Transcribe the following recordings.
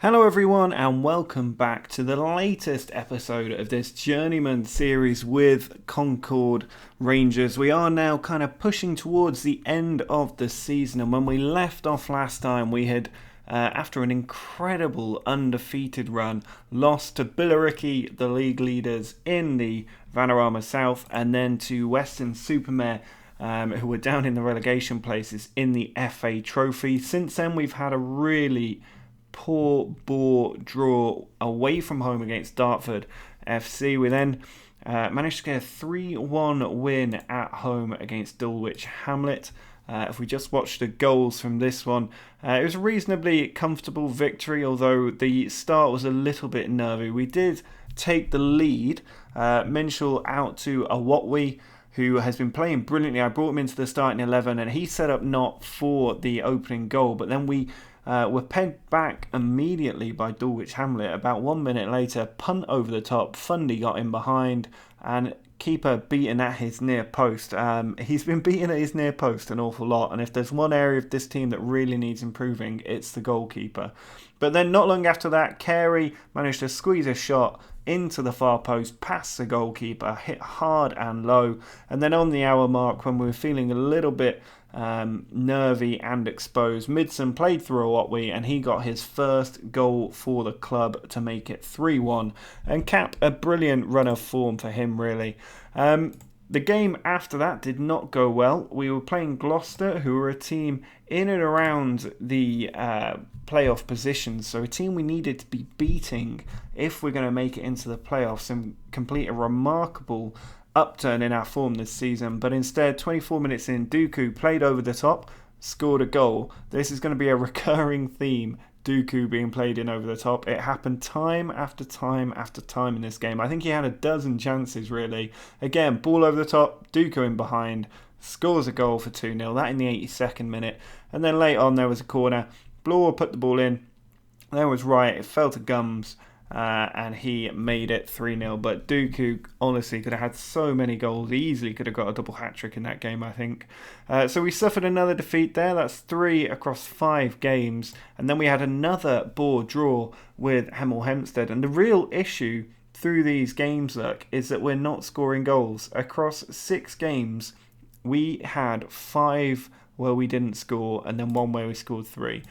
Hello everyone and welcome back to the latest episode of this Journeyman series with Concord Rangers. We are now kind of pushing towards the end of the season, and when we left off last time we had, after an incredible undefeated run, lost to Billericay, the league leaders in the Vanarama South, and then to Weston-super-Mare, who were down in the relegation places in the FA Trophy. Since then we've had a really poor bore draw away from home against Dartford FC. We then managed to get a 3-1 win at home against Dulwich Hamlet. If we just watch the goals from this one, it was a reasonably comfortable victory, although the start was a little bit nervy. We did take the lead. Minshall out to Awatwi, who has been playing brilliantly. I brought him into the starting 11 and he set up not for the opening goal, but then we were pegged back immediately by Dulwich Hamlet. About 1 minute later, punt over the top, Fundy got in behind, and keeper beaten at his near post. He's been beaten at his near post an awful lot, and if there's one area of this team that really needs improving, it's the goalkeeper. But then not long after that, Carey managed to squeeze a shot into the far post, past the goalkeeper, hit hard and low, and then on the hour mark, when we were feeling a little bit nervy and exposed, Midson played through Awatwi and he got his first goal for the club to make it 3-1 and cap a brilliant run of form for him, really. The game after that did not go well. We were playing Gloucester, who were a team in and around the playoff positions, so a team we needed to be beating if we're going to make it into the playoffs and complete a remarkable upturn in our form this season. But instead, 24 minutes in, Dooku played over the top, scored a goal. This is going to be a recurring theme, Dooku being played in over the top. It happened time after time after time in this game. I think he had a dozen chances, really. Again, ball over the top, Dooku in behind, scores a goal for 2-0, that in the 82nd minute. And then late on there was a corner. Bloor put the ball in. There was Wright, it fell to Gums, and he made it 3-0. But Dooku honestly could have had so many goals. He easily could have got a double hat-trick in that game, I think. So we suffered another defeat there. That's 3 across 5 games. And then we had another bore draw with Hemel Hempstead. And the real issue through these games, look, is that we're not scoring goals. Across 6 games, we had 5 where we didn't score, and then 1 where we scored 3.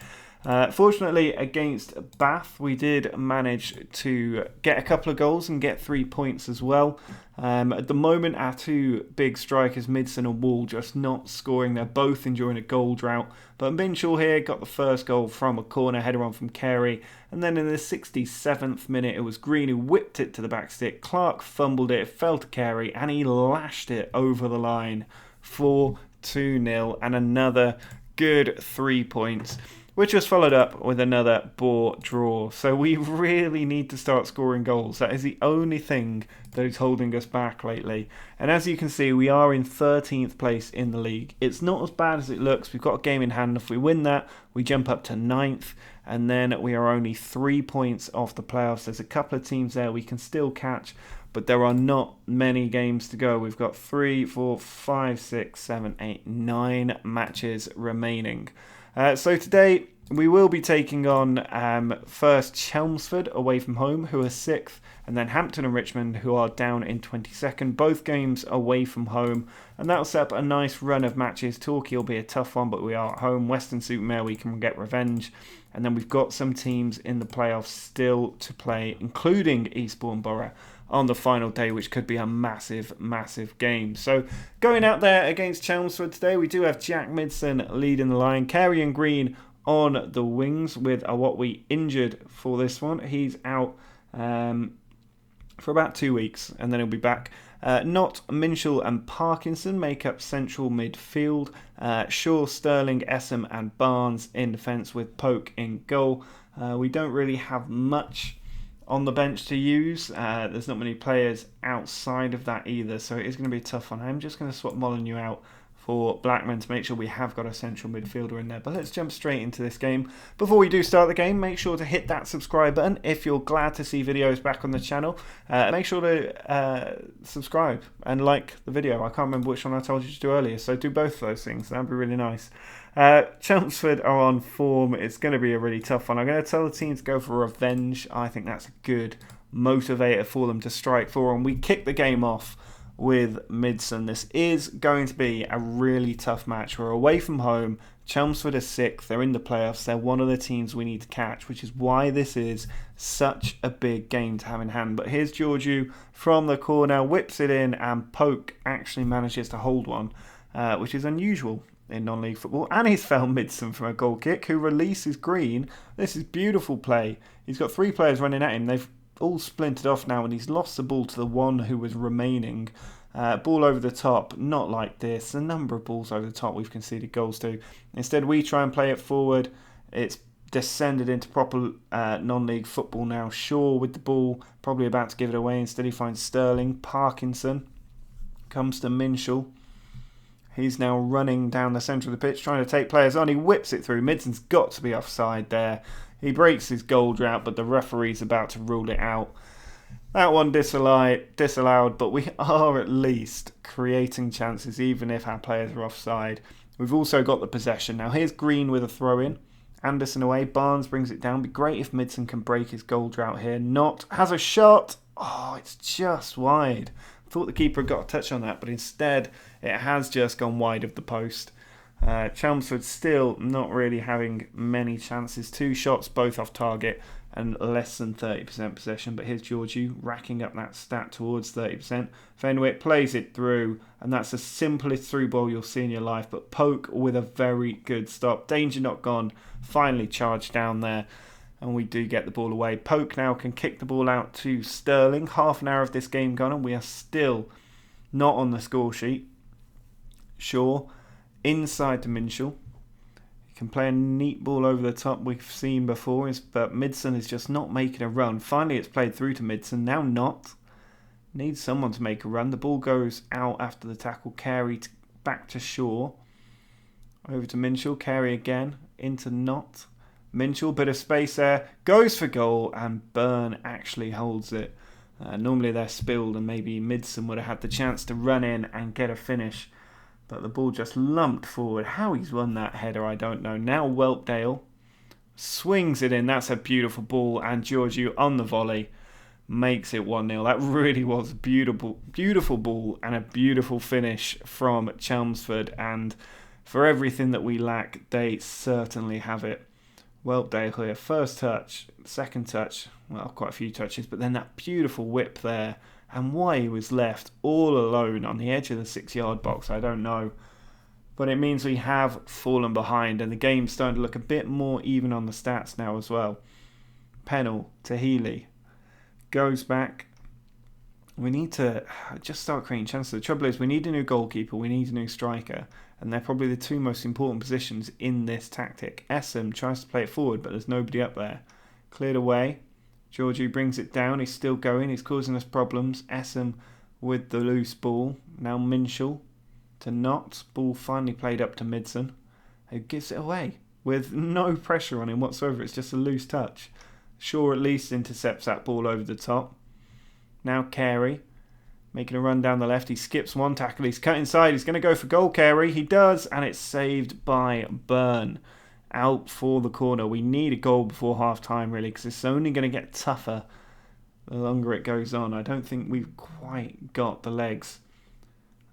Fortunately, against Bath, we did manage to get a couple of goals and get 3 points as well. At the moment, our 2 big strikers, Midson and Wall, just not scoring. They're both enjoying a goal drought. But Minshall here got the first goal from a corner, header on from Carey. And then in the 67th minute, it was Green who whipped it to the back stick. Clark fumbled it, fell to Carey, and he lashed it over the line for 2-0 and another good 3 points, which was followed up with another bore draw. So we really need to start scoring goals. That is the only thing that is holding us back lately. And as you can see, we are in 13th place in the league. It's not as bad as it looks. We've got a game in hand. If we win that, we jump up to 9th. And then we are only 3 points off the playoffs. There's a couple of teams there we can still catch, but there are not many games to go. We've got 3, 4, 5, 6, 7, 8, 9 matches remaining. So today we will be taking on first Chelmsford away from home, who are 6th, and then Hampton and Richmond, who are down in 22nd. Both games away from home, and that'll set up a nice run of matches. Torquay will be a tough one, but we are at home. Weston-super-Mare, we can get revenge. And then we've got some teams in the playoffs still to play, including Eastbourne Borough on the final day, which could be a massive, massive game. So going out there against Chelmsford today, we do have Jack Midson leading the line, Carey and Green on the wings, with Awatwi injured for this one. He's out for about 2 weeks, and then he'll be back. Not Minshall and Parkinson make up central midfield. Shaw, Sterling, Essam and Barnes in defence, with Polk in goal. We don't really have much on the bench to use. There's not many players outside of that either, so it is going to be a tough one. I'm just going to swap Molyneux out for Blackman to make sure we have got a central midfielder in there. But let's jump straight into this game. Before we do start the game, make sure to hit that subscribe button if you're glad to see videos back on the channel. Make sure to subscribe and like the video. I can't remember which one I told you to do earlier, so do both of those things. That'd be really nice. Chelmsford are on form. It's going to be a really tough one. I'm going to tell the team to go for revenge. I think that's a good motivator for them to strike for. And we kick the game off with Midson. This is going to be a really tough match. We're away from home. Chelmsford are 6th. They're in the playoffs. They're one of the teams we need to catch, which is why this is such a big game to have in hand. But here's Georgiou from the corner, whips it in, and Poke actually manages to hold one, which is unusual in non-league football. And he's found Midson from a goal kick, who releases Green. This is beautiful play. He's got 3 players running at him. They've all splintered off now, and he's lost the ball to the one who was remaining. Ball over the top, not like this. A number of balls over the top we've conceded goals to. Instead, we try and play it forward. It's descended into proper non-league football now. Shaw with the ball, probably about to give it away. Instead, he finds Sterling. Parkinson comes to Minshall. He's now running down the centre of the pitch, trying to take players on. He whips it through. Midson's got to be offside there. He breaks his goal drought, but the referee's about to rule it out. That one disallowed, but we are at least creating chances, even if our players are offside. We've also got the possession. Now here's Green with a throw-in. Anderson away. Barnes brings it down. Be great if Midson can break his goal drought here. Not. Has a shot. Oh, it's just wide. Thought the keeper got a touch on that, but instead it has just gone wide of the post. Chelmsford still not really having many chances. 2 shots, both off target, and less than 30% possession. But here's Georgiou racking up that stat towards 30%. Fenwick plays it through, and that's the simplest through ball you'll see in your life. But Poke with a very good stop. Danger not gone. Finally charged down there, and we do get the ball away. Poke now can kick the ball out to Sterling. Half an hour of this game gone, and we are still not on the score sheet. Shaw inside to Minshall. He can play a neat ball over the top we've seen before, but Midson is just not making a run. Finally, it's played through to Midson. Now not. Needs someone to make a run. The ball goes out after the tackle. Carey back to Shaw. Over to Minshall. Carey again. Into Knott. Minshall, bit of space there. Goes for goal, and Byrne actually holds it. Normally they're spilled, and maybe Midson would have had the chance to run in and get a finish. But the ball just lumped forward. How he's won that header, I don't know. Now Whelpdale swings it in. That's a beautiful ball. And Georgiou on the volley makes it 1-0. That really was a beautiful ball and a beautiful finish from Chelmsford. And for everything that we lack, they certainly have it. Whelpdale here. First touch, second touch. Well, quite a few touches. But then that beautiful whip there. And why he was left all alone on the edge of the 6-yard box, I don't know. But it means we have fallen behind, and the game's starting to look a bit more even on the stats now as well. Pennell to Healy. Goes back. We need to just start creating chances. The trouble is we need a new goalkeeper, we need a new striker, and they're probably the 2 most important positions in this tactic. Essam tries to play it forward, but there's nobody up there. Cleared away. Georgiou brings it down. He's still going. He's causing us problems. Essam with the loose ball. Now Minshall to Knott. Ball finally played up to Midson, who gives it away with no pressure on him whatsoever. It's just a loose touch. Shaw at least intercepts that ball over the top. Now Carey making a run down the left. He skips one tackle. He's cut inside. He's going to go for goal, Carey. He does, and it's saved by Byrne. Out for the corner. We need a goal before half time, really, because it's only going to get tougher the longer it goes on. I don't think we've quite got the legs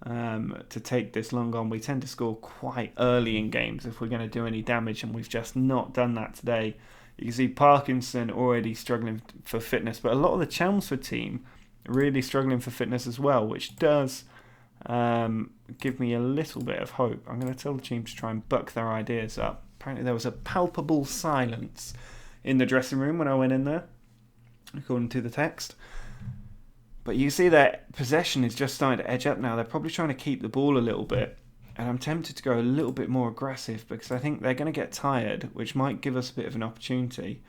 to take this long on. We tend to score quite early in games if we're going to do any damage, and we've just not done that today. You can see Parkinson already struggling for fitness, but a lot of the Chelmsford team really struggling for fitness as well, which does give me a little bit of hope. I'm going to tell the team to try and buck their ideas up. Apparently there was a palpable silence in the dressing room when I went in there, according to the text. But you see that possession is just starting to edge up now. They're probably trying to keep the ball a little bit. And I'm tempted to go a little bit more aggressive because I think they're going to get tired, which might give us a bit of an opportunity.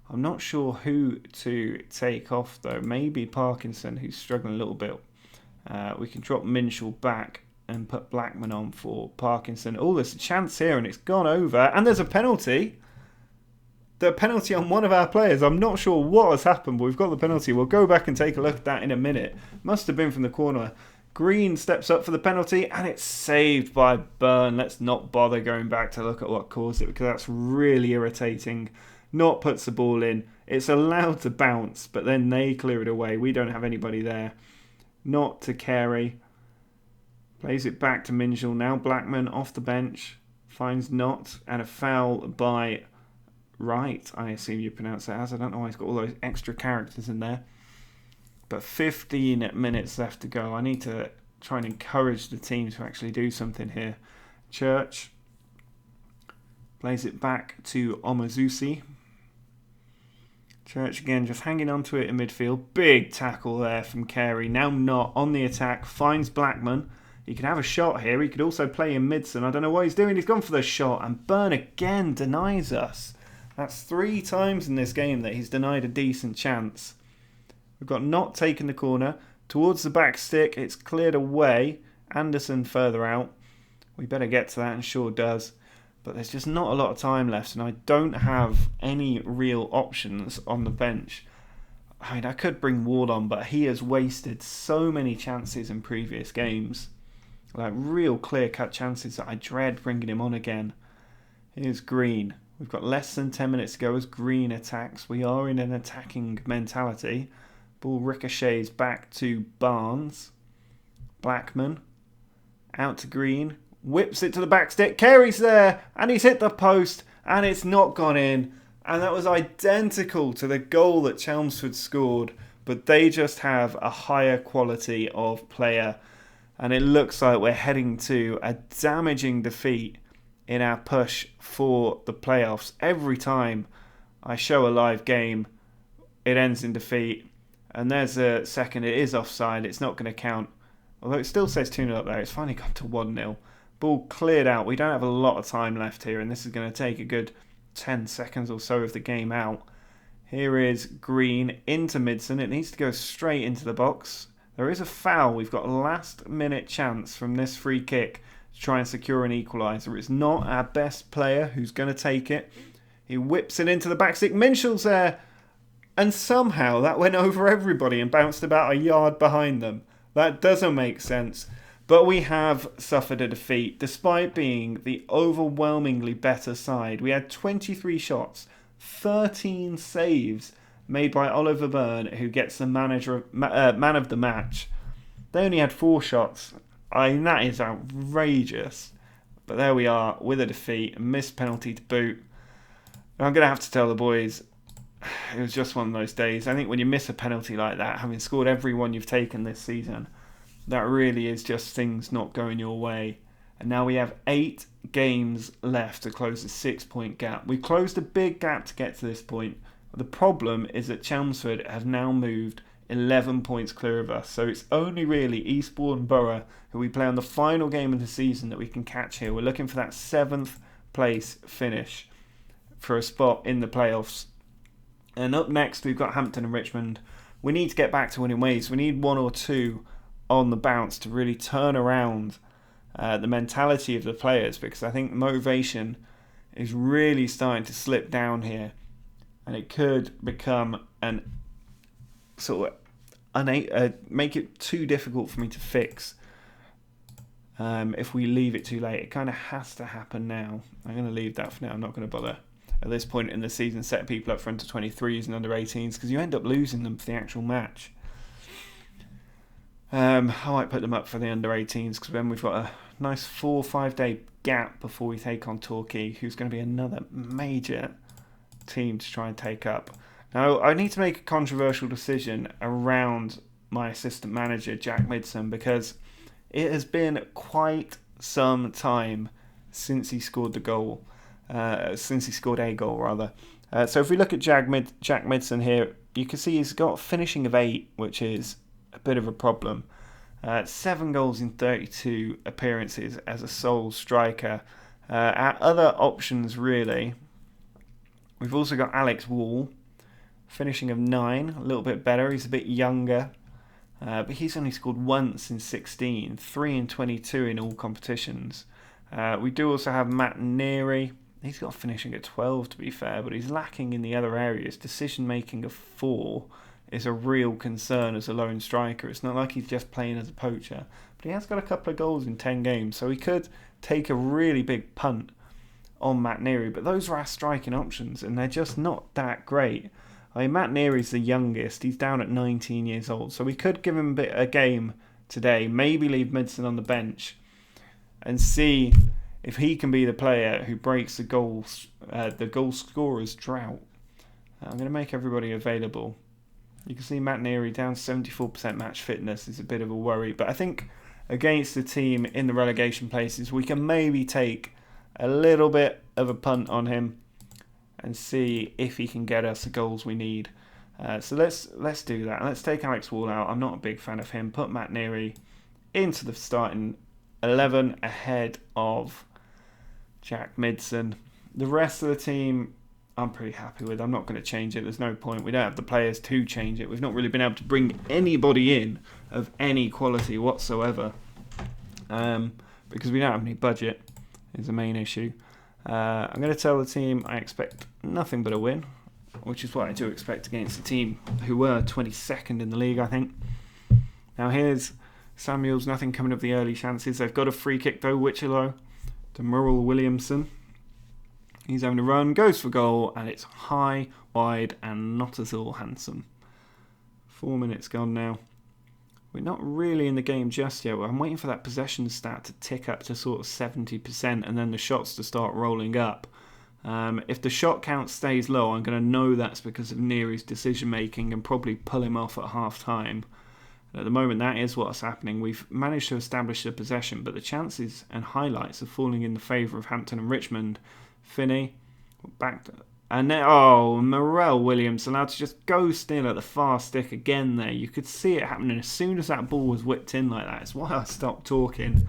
I'm not sure who to take off, though. Maybe Parkinson, who's struggling a little bit. We can drop Minshall back and put Blackman on for Parkinson. Oh, there's a chance here, and it's gone over. And there's a penalty. The penalty on one of our players. I'm not sure what has happened, but we've got the penalty. We'll go back and take a look at that in a minute. Must have been from the corner. Green steps up for the penalty, and it's saved by Byrne. Let's not bother going back to look at what caused it, because that's really irritating. Not puts the ball in. It's allowed to bounce, but then they clear it away. We don't have anybody there. Not to Carey. Plays it back to Minshall. Now Blackman off the bench. Finds Not, and a foul by Wright, I assume you pronounce it as. I don't know why he's got all those extra characters in there. But 15 minutes left to go. I need to try and encourage the team to actually do something here. Church plays it back to Omazusi. Church again just hanging on to it in midfield. Big tackle there from Carey. Now Not on the attack. Finds Blackman. He could have a shot here. He could also play in Midson. I don't know what he's doing. He's gone for the shot. And Byrne again denies us. That's 3 times in this game that he's denied a decent chance. We've got Not taking the corner. Towards the back stick. It's cleared away. Anderson further out. We better get to that, and sure does. But there's just not a lot of time left, and I don't have any real options on the bench. I mean, I could bring Ward on, but he has wasted so many chances in previous games. Like real clear-cut chances that I dread bringing him on again. Here's Green. We've got less than 10 minutes to go as Green attacks. We are in an attacking mentality. Ball ricochets back to Barnes. Blackman. Out to Green. Whips it to the back stick. Carey's there. And he's hit the post. And it's not gone in. And that was identical to the goal that Chelmsford scored. But they just have a higher quality of player. And it looks like we're heading to a damaging defeat in our push for the playoffs. Every time I show a live game, it ends in defeat. And there's a second. It is offside. It's not going to count. Although it still says 2-0 up there. It's finally gone to 1-0. Ball cleared out. We don't have a lot of time left here. And this is going to take a good 10 seconds or so of the game out. Here is Green into Midson. It needs to go straight into the box. There is a foul. We've got a last minute chance from this free kick to try and secure an equaliser. It's not our best player who's going to take it. He whips it into the back stick. Minshall's there. And somehow that went over everybody and bounced about a yard behind them. That doesn't make sense. But we have suffered a defeat despite being the overwhelmingly better side. We had 23 shots, 13 saves made by Oliver Byrne, who gets the man of the match. They only had 4 shots. I mean, that is outrageous. But there we are with a defeat, a missed penalty to boot. And I'm going to have to tell the boys, it was just one of those days. I think when you miss a penalty like that, having scored every one you've taken this season, that really is just things not going your way. And now we have 8 games left to close the 6-point gap. We closed a big gap to get to this point. The problem is that Chelmsford have now moved 11 points clear of us. So it's only really Eastbourne Borough, who we play on the final game of the season, that we can catch here. We're looking for that 7th place finish for a spot in the playoffs. And up next, we've got Hampton and Richmond. We need to get back to winning ways. We need 1 or 2 on the bounce to really turn around the mentality of the players, because I think motivation is really starting to slip down here. And it could become an sort of make it too difficult for me to fix if we leave it too late. It kind of has to happen now. I'm going to leave that for now. I'm not going to bother at this point in the season set people up front to 23s and under 18s, because you end up losing them for the actual match. I might put them up for the under 18s, because then we've got a nice 4 or 5 day gap before we take on Torquay, who's going to be another major team to try and take up. Now, I need to make a controversial decision around my assistant manager, Jack Midson, because it has been quite some time since he scored a goal. So if we look at Jack Midson here, you can see he's got a finishing of 8, which is a bit of a problem. 7 goals in 32 appearances as a sole striker. Our other options, really, we've also got Alex Wall, finishing of 9, a little bit better. He's a bit younger, but he's only scored once in 16, 3 in 22 in all competitions. We do also have Matt Neary. He's got finishing at 12, to be fair, but he's lacking in the other areas. Decision making of 4, is a real concern as a lone striker. It's not like he's just playing as a poacher, but he has got a couple of goals in 10 games, so he could take a really big punt on Matt Neary, but those are our striking options, and they're just not that great. I mean, Matt Neary's the youngest. He's down at 19 years old, so we could give him a game today, maybe leave Midson on the bench, and see if he can be the player who breaks the goal scorer's drought. I'm going to make everybody available. You can see Matt Neary down 74% match fitness is a bit of a worry, but I think against the team in the relegation places, we can maybe take a little bit of a punt on him and see if he can get us the goals we need. So let's do that. Let's take Alex Wall out. I'm not a big fan of him. Put Matt Neary into the starting 11 ahead of Jack Midson. The rest of the team I'm pretty happy with. I'm not going to change it. There's no point. We don't have the players to change it. We've not really been able to bring anybody in of any quality whatsoever because we don't have any budget is the main issue. I'm going to tell the team I expect nothing but a win, which is what I do expect against a team who were 22nd in the league, I think. Now here's Samuels, nothing coming of the early chances. They've got a free kick though, Wichelo to Murrell Williamson. He's having a run, goes for goal, and it's high, wide, and not at all handsome. 4 minutes gone now. We're not really in the game just yet. I'm waiting for that possession stat to tick up to sort of 70% and then the shots to start rolling up. If the shot count stays low, I'm going to know that's because of Neary's decision making and probably pull him off at half time. At the moment, that is what's happening. We've managed to establish the possession, but the chances and highlights are falling in the favour of Hampton and Richmond. Finney, back to, and then, Murrell Williams allowed to just go still at the far stick again there. You could see it happening as soon as that ball was whipped in like that. It's why I stopped talking,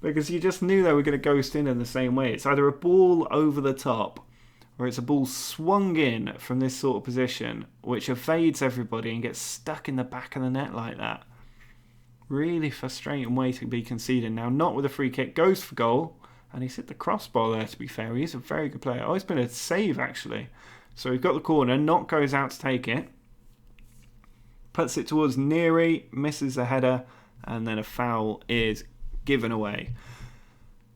because you just knew they were going to ghost in the same way. It's either a ball over the top or it's a ball swung in from this sort of position which evades everybody and gets stuck in the back of the net like that. Really frustrating way to be conceding. Now, not with a free kick, goes for goal. And he's hit the crossbar there, to be fair. He's a very good player. Oh, it's been a save, actually. So we've got the corner. Knott goes out to take it. Puts it towards Neary. Misses the header. And then a foul is given away.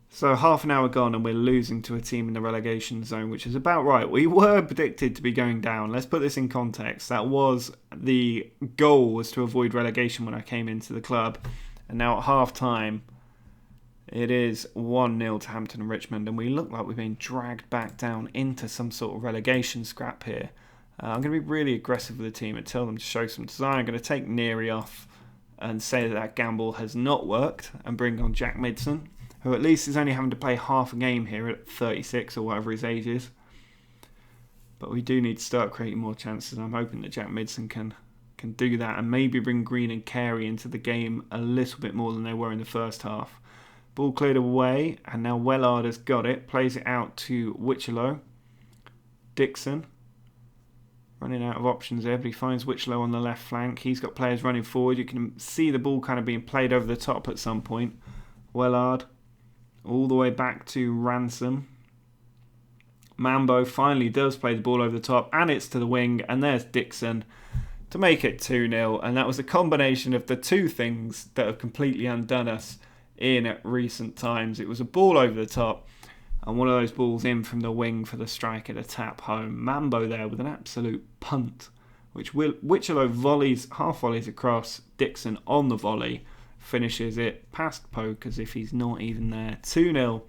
So half an hour gone and we're losing to a team in the relegation zone, which is about right. We were predicted to be going down. Let's put this in context. That was the goal, was to avoid relegation when I came into the club. And now at half time, it is 1-0 to Hampton and Richmond, and we look like we've been dragged back down into some sort of relegation scrap here. I'm going to be really aggressive with the team and tell them to show some design. I'm going to take Neary off and say that gamble has not worked and bring on Jack Midson, who at least is only having to play half a game here at 36 or whatever his age is. But we do need to start creating more chances. I'm hoping that Jack Midson can do that and maybe bring Green and Carey into the game a little bit more than they were in the first half. Ball cleared away, and now Wellard has got it. Plays it out to Wichelo. Dixon. Running out of options there, but he finds Wichelo on the left flank. He's got players running forward. You can see the ball kind of being played over the top at some point. Wellard. All the way back to Ransom. Mambo finally does play the ball over the top, and it's to the wing, and there's Dixon to make it 2-0. And that was a combination of the two things that have completely undone us in recent times. It was a ball over the top and one of those balls in from the wing for the striker to tap home. Mambo there with an absolute punt, which Wichelo half volleys across. Dixon on the volley finishes it past Poke as if he's not even there. 2-0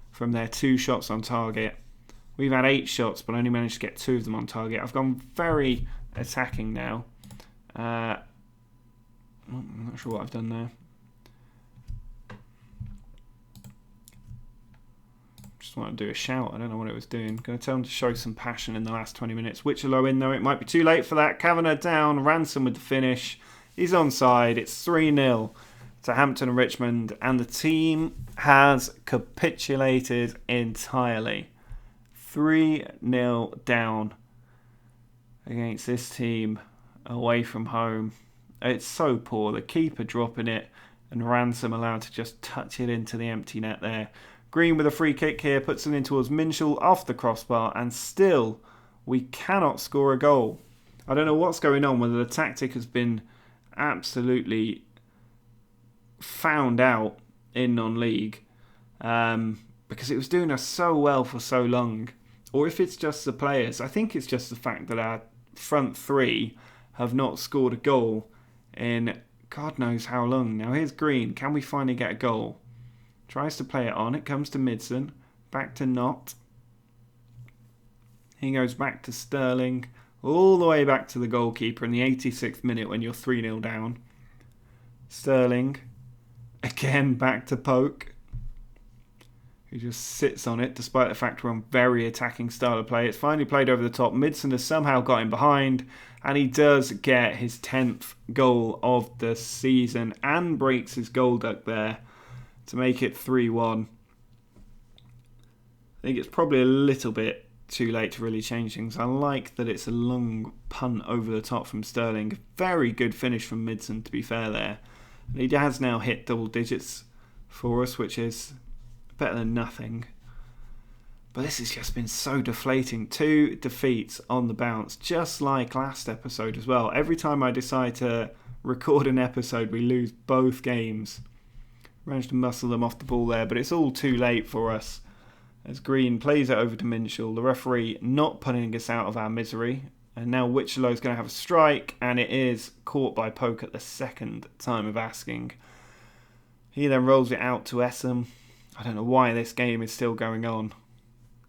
from their 2 shots on target. We've had 8 shots but only managed to get 2 of them on target. I've gone very attacking now. I'm not sure what I've done there. Just want to do a shout. I don't know what it was doing. Going to tell him to show some passion in the last 20 minutes. Wichelo in though. It might be too late for that. Kavanagh down. Ransom with the finish. He's onside. It's 3-0 to Hampton and Richmond. And the team has capitulated entirely. 3-0 down against this team away from home. It's so poor. The keeper dropping it and Ransom allowed to just touch it into the empty net there. Green with a free kick here, puts it in towards Minshall off the crossbar, and still we cannot score a goal. I don't know what's going on, whether the tactic has been absolutely found out in non-league, because it was doing us so well for so long, or if it's just the players. I think it's just the fact that our front three have not scored a goal in God knows how long. Now here's Green. Can we finally get a goal? Tries to play it on. It comes to Midson. Back to Knott. He goes back to Sterling. All the way back to the goalkeeper in the 86th minute when you're 3-0 down. Sterling. Again back to Poke. Who just sits on it despite the fact we're on very attacking style of play. It's finally played over the top. Midson has somehow got him behind. And he does get his 10th goal of the season. And breaks his goal duck there to make it 3-1. I think it's probably a little bit too late to really change things. I like that it's a long punt over the top from Sterling. Very good finish from Midson, to be fair there. And he has now hit double digits for us, which is better than nothing. But this has just been so deflating. 2 defeats on the bounce, just like last episode as well. Every time I decide to record an episode, we lose both games. Managed to muscle them off the ball there, but it's all too late for us. As Green plays it over to Minshall, the referee not putting us out of our misery. And now Wichelow's going to have a strike, and it is caught by Poke at the second time of asking. He then rolls it out to Essam. I don't know why this game is still going on.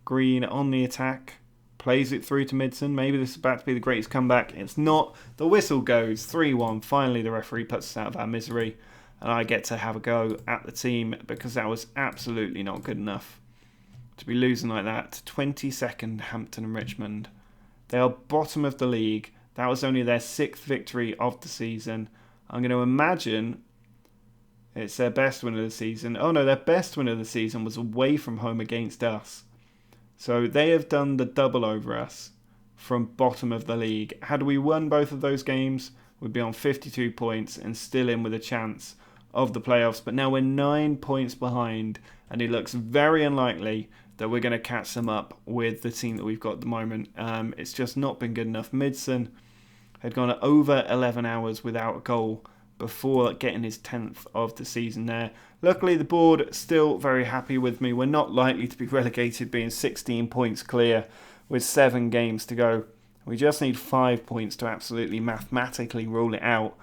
Green on the attack, plays it through to Midson. Maybe this is about to be the greatest comeback. It's not. The whistle goes 3-1. Finally, the referee puts us out of our misery, and I get to have a go at the team because that was absolutely not good enough to be losing like that to 22nd Hampton and Richmond. They are bottom of the league. That was only their 6th victory of the season. I'm going to imagine it's their best win of the season. Oh no, their best win of the season was away from home against us. So they have done the double over us from bottom of the league. Had we won both of those games, we'd be on 52 points and still in with a chance of the playoffs. But now we're 9 points behind, and it looks very unlikely that we're going to catch them up with the team that we've got at the moment. It's just not been good enough. Midson had gone over 11 hours without a goal before getting his 10th of the season there. Luckily, the board still very happy with me. We're not likely to be relegated, being 16 points clear with 7 games to go. We just need 5 points to absolutely mathematically rule it out.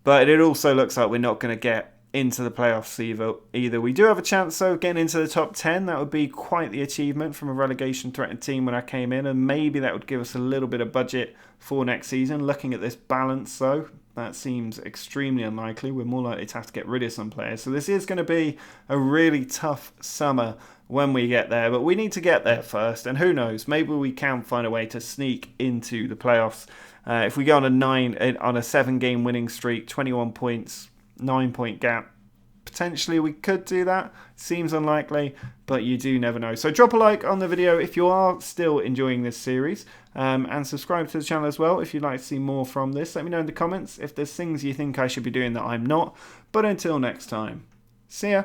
But it also looks like we're not going to get into the playoffs either. We do have a chance, though, of getting into the top 10. That would be quite the achievement from a relegation-threatened team when I came in, and maybe that would give us a little bit of budget for next season. Looking at this balance, though, that seems extremely unlikely. We're more likely to have to get rid of some players. So this is going to be a really tough summer when we get there, but we need to get there first, and who knows, maybe we can find a way to sneak into the playoffs. If we go on a 7-game winning streak, 21 points, 9-point gap, potentially we could do that. Seems unlikely, but you do never know. So drop a like on the video if you are still enjoying this series, and subscribe to the channel as well if you'd like to see more from this. Let me know in the comments if there's things you think I should be doing that I'm not. But until next time, see ya.